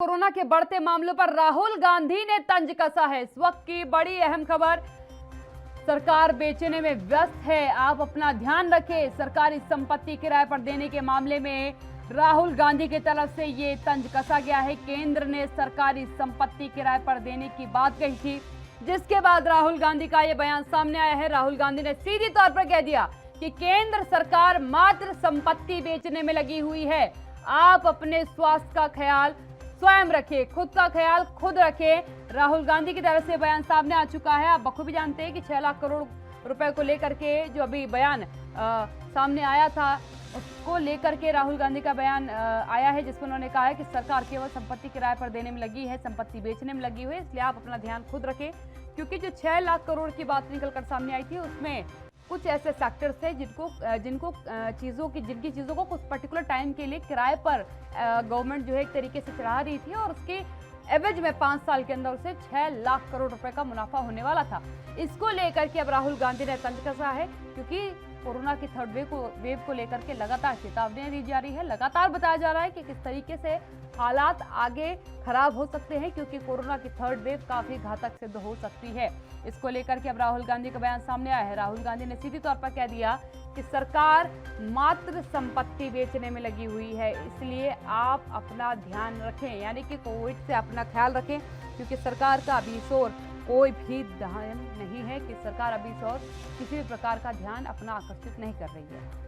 Corona के बढ़ते मामलों पर राहुल गांधी ने तंज कसा है। इस वक्त की बड़ी अहम खबर, सरकार बेचने में व्यस्त है, आप अपना ध्यान रखें। सरकारी संपत्ति किराए पर देने के मामले में राहुल गांधी की तरफ से ये तंज कसा गया है। केंद्र ने सरकारी संपत्ति किराए पर देने की बात कही थी, जिसके बाद राहुल गांधी का ये बयान सामने आया है। राहुल गांधी ने सीधी तौर पर कह दिया कि केंद्र सरकार मात्र संपत्ति बेचने में लगी हुई है। आप अपने स्वास्थ्य का ख्याल स्वयं रखें, खुद का ख्याल खुद रखें। राहुल गांधी की तरफ से बयान सामने आ चुका है। आप बखूबी जानते हैं कि 6 लाख करोड़ रुपए को लेकर के जो अभी बयान सामने आया था, उसको लेकर के राहुल गांधी का बयान आया है, जिसमें उन्होंने कहा है कि सरकार केवल संपत्ति किराए पर देने में लगी है, संपत्ति बेचने में लगी हुई है, इसलिए आप अपना ध्यान खुद रखें। क्योंकि जो 6 लाख करोड़ की बात निकलकर सामने आई थी, उसमें कुछ ऐसे सेक्टर्स थे जिनकी चीज़ों को कुछ पर्टिकुलर टाइम के लिए किराए पर गवर्नमेंट जो है एक तरीके से चढ़ा रही थी, और उसके एवज में 5 साल के अंदर उसे 6 लाख करोड़ रुपए का मुनाफा होने वाला था। इसको लेकर के अब राहुल गांधी ने तंज कसा है, क्योंकि कोरोना की थर्ड वेव को लेकर के लगातार चेतावनियां दी जा रही है। लगातार बताया जा रहा है कि किस तरीके से हालात आगे खराब हो सकते हैं, क्योंकि कोरोना की थर्ड वेव काफी घातक सिद्ध हो सकती है। इसको लेकर के अब राहुल गांधी का बयान सामने आया है। राहुल गांधी ने सीधी तौर पर कह दिया कि सरकार मात्र संपत्ति बेचने में लगी हुई है, इसलिए आप अपना ध्यान रखें, यानी कि कोविड से अपना ख्याल रखें। क्योंकि सरकार का अभी इस ओर कोई भी ध्यान नहीं है, कि सरकार अभी इस ओर किसी भी प्रकार का ध्यान अपना आकर्षित नहीं कर रही है।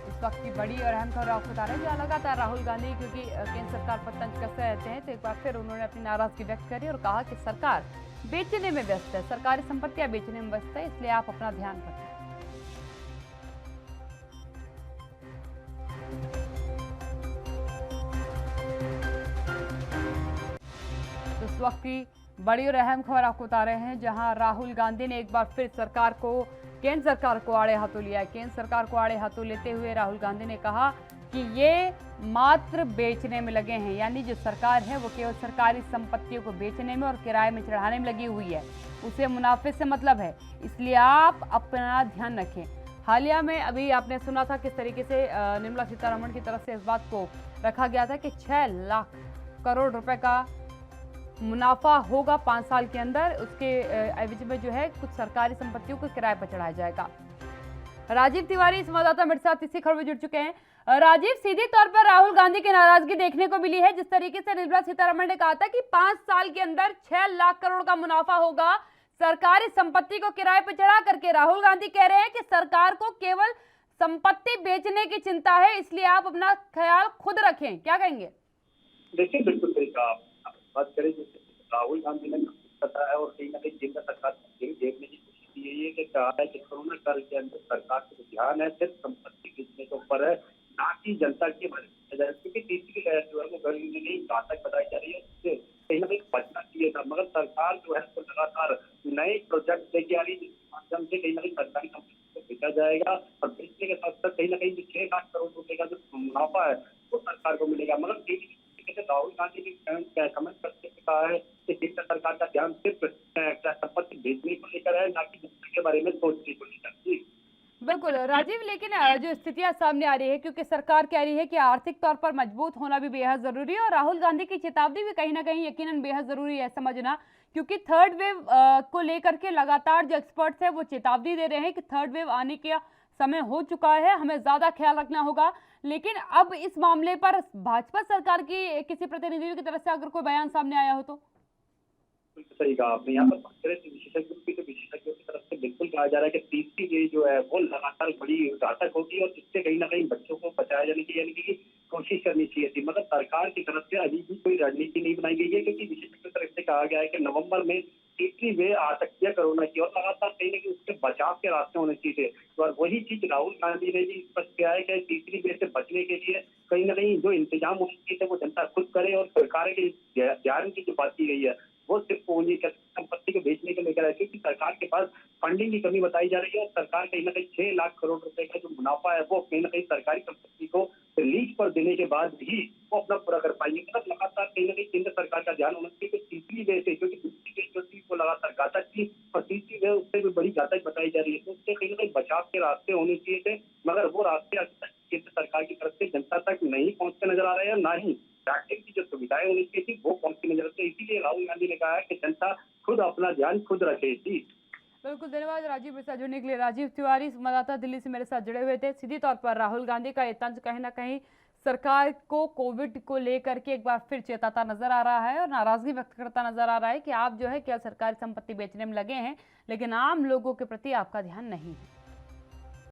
इस वक्त की बड़ी और अहम खबर आपको बता रहे हैं, जहाँ लगातार राहुल गांधी, क्योंकि केंद्र सरकार पर तंज कसते रहते हैं, तो एक बार फिर उन्होंने अपनी नाराजगी व्यक्त करी और कहा कि सरकार बेचने में व्यस्त है, सरकारी संपत्तियां बेचने में व्यस्त है, इसलिए आप अपना ध्यान रखें। तो इस वक्त की बड़ी और अहम खबर आपको बता रहे हैं, जहां राहुल गांधी ने एक बार फिर केंद्र सरकार को आड़े हाथों लिया है। केंद्र सरकार को आड़े हाथों लेते हुए राहुल गांधी ने कहा कि ये मात्र बेचने में लगे हैं, यानी जो सरकार है वो केवल सरकारी संपत्तियों को बेचने में और किराए में चढ़ाने में लगी हुई है, उसे मुनाफे से मतलब है, इसलिए आप अपना ध्यान रखें। हालिया में अभी आपने सुना था किस तरीके से निर्मला सीतारमण की तरफ से इस बात को रखा गया था कि 6 लाख करोड़ रुपए का मुनाफा होगा 5 साल के अंदर, उसके एवज में जो है कुछ सरकारी संपत्तियों को किराए पर चढ़ाया जाएगा। राजीव तिवारी संवाददाता मेरे साथ इसी खबर में जुड़ चुके हैं। राजीव, सीधी तौर पर राहुल गांधी की नाराजगी देखने को मिली है, जिस तरीके से निर्मला सीतारमण ने कहा था कि 5 साल के अंदर 6 लाख करोड़ का मुनाफा होगा सरकारी संपत्ति को किराए पर चढ़ा करके। राहुल गांधी कह रहे हैं कि सरकार को केवल संपत्ति बेचने की चिंता है, इसलिए आप अपना ख्याल खुद रखें, क्या कहेंगे? देखिए, बिल्कुल सही कहा आप। बात करें जैसे राहुल गांधी ने पता है, और कहीं ना कहीं केंद्र सरकार देखने की कोशिश की है, ये कि कहा है कि कोरोना काल के अंदर सरकार का ध्यान है सिर्फ संपत्ति बेचने के ऊपर है, ना कि जनता के बारे में। क्योंकि तीसरी लहर जो है वो घर नहीं घातक बताई जा रही है, उससे कहीं ना कहीं बचना चाहिए था, मगर सरकार जो है वो लगातार नए प्रोजेक्ट लेके आ रही है, जिसके माध्यम से कहीं ना कहीं सरकारी संपत्ति को बेचा जाएगा, और बेचने के साथ साथ कहीं ना कहीं 6 लाख करोड़ रुपए का जो मुनाफा है वो सरकार को मिलेगा। मगर राहुल गांधी ने कमेंट करते हुए कहा है कि केंद्र सरकार का ध्यान सिर्फ संपत्ति बेचने को लेकर है, ना कि जनता के बारे में सोचने को लेकर। बिल्कुल राजीव, लेकिन जो स्थितियां सामने आ रही है, क्योंकि सरकार कह रही है कि आर्थिक तौर पर मजबूत होना भी बेहद जरूरी है, और राहुल गांधी की चेतावनी भी कहीं ना कहीं यकीनन बेहद जरूरी है समझना, क्योंकि थर्ड वेव को लेकर के लगातार जो एक्सपर्ट्स हैं वो चेतावनी दे रहे हैं कि थर्ड वेव आने का समय हो चुका है, हमें ज्यादा ख्याल रखना होगा। लेकिन अब इस मामले पर भाजपा सरकार की किसी प्रतिनिधियों की तरफ से अगर कोई बयान सामने आया हो तो? सही कहा आपने। यहाँ पर बात करें तो विशेषज्ञों की तरफ से बिल्कुल कहा जा रहा है कि तीसरी वेव जो है वो लगातार बड़ी घातक होगी, और इससे कहीं ना कहीं बच्चों को बचाया जाने की यानी कि कोशिश करनी चाहिए थी, मगर सरकार की तरफ से अभी भी कोई रणनीति नहीं बनाई गई है, क्योंकि विशेषज्ञों की तरफ से कहा गया है कि नवंबर में तीसरी वेव आ सकती है कोरोना की, और लगातार कहीं ना कहीं उसके बचाव के रास्ते होने चाहिए। और वही चीज राहुल गांधी ने भी स्पष्ट किया है कि तीसरी वेव से बचने के लिए कहीं ना कहीं जो इंतजाम होने चाहिए वो जनता खुद करे, और सरकार के ध्यान की जो बात की गई है वो सिर्फ पूंजी संपत्ति को बेचने को लेकर है, क्योंकि सरकार के पास फंडिंग की कमी बताई जा रही है, और सरकार कहीं ना कहीं 6 लाख करोड़ रुपए का जो मुनाफा है वो कहीं ना कहीं सरकारी संपत्ति को लीज पर देने के बाद ही वो अपना पूरा कर पाएंगे। मतलब लगातार कहीं ना कहीं केंद्र सरकार का ध्यान होना चाहिए कि तीसरी वेव से, क्योंकि दूसरी वेव जो थी वो लगातार घातक थी और तीसरी वेव उससे भी बड़ी घातक बताई जा रही है। तो उससे कहीं ना कहीं बचाव के रास्ते होने चाहिए थे, मगर वो रास्ते अभी तक केंद्र सरकार की तरफ से जनता तक नहीं पहुंचते नजर आ रहे हैं, ना ही वैक्सीन की जो सुविधाएं होनी चाहिए थी वो पहुंचती नजर आती है। इसीलिए राहुल गांधी ने कहा है कि जनता खुद अपना ध्यान खुद रखे थी। बिल्कुल, धन्यवाद राजीव मेरे साथ जुड़ने के लिए। राजीव तिवारी संवाददाता दिल्ली से मेरे साथ जुड़े हुए थे। सीधी तौर पर राहुल गांधी का ये तंज कहीं ना कहीं सरकार को कोविड को लेकर के एक बार फिर चेताता नजर आ रहा है और नाराजगी व्यक्त करता नजर आ रहा है कि आप जो है केवल सरकारी संपत्ति बेचने में लगे हैं, लेकिन आम लोगों के प्रति आपका ध्यान नहीं है।